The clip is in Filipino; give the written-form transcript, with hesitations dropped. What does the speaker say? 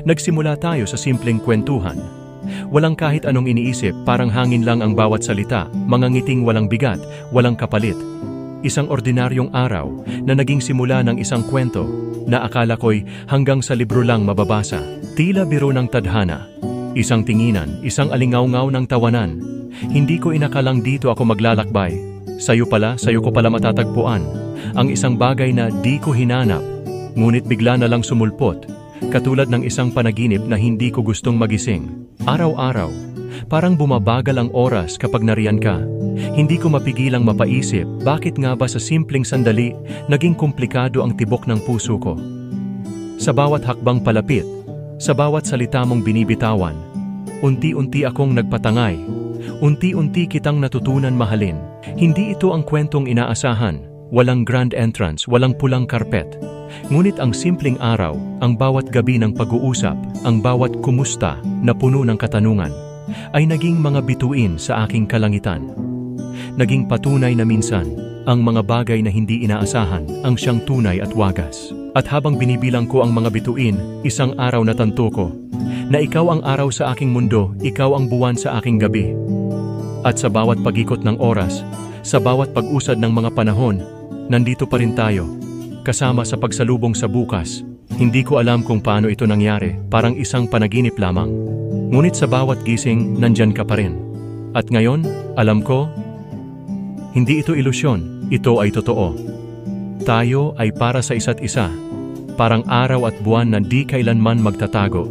Nagsimula tayo sa simpleng kwentuhan. Walang kahit anong iniisip, parang hangin lang ang bawat salita, mga ngiting walang bigat, walang kapalit. Isang ordinaryong araw na naging simula ng isang kwento na akala ko'y hanggang sa libro lang mababasa. Tila biro ng tadhana. Isang tinginan, isang alingaw-ngaw ng tawanan. Hindi ko inakalang dito ako maglalakbay. Sa'yo ko pala matatagpuan. Ang isang bagay na di ko hinanap, ngunit bigla na lang sumulpot. Katulad ng isang panaginip na hindi ko gustong magising. Araw-araw, parang bumabagal ang oras kapag nariyan ka. Hindi ko mapigilang mapaisip, bakit nga ba sa simpleng sandali, naging komplikado ang tibok ng puso ko? Sa bawat hakbang palapit, sa bawat salita mong binibitawan, unti-unti akong nagpatangay. Unti-unti kitang natutunan mahalin. Hindi ito ang kwentong inaasahan. Walang grand entrance, walang pulang karpet. Ngunit ang simpleng araw, ang bawat gabi ng pag-uusap, ang bawat kumusta na puno ng katanungan, ay naging mga bituin sa aking kalangitan. Naging patunay na minsan, ang mga bagay na hindi inaasahan ang siyang tunay at wagas. At habang binibilang ko ang mga bituin, isang araw na tanto ko, na ikaw ang araw sa aking mundo, ikaw ang buwan sa aking gabi. At sa bawat pag-ikot ng oras, sa bawat pag-usad ng mga panahon, nandito pa rin tayo, kasama sa pagsalubong sa bukas. Hindi ko alam kung paano ito nangyari, parang isang panaginip lamang. Ngunit sa bawat gising, nandyan ka pa rin. At ngayon, alam ko, hindi ito ilusyon, ito ay totoo. Tayo ay para sa isa't isa, parang araw at buwan na di kailanman magtatago.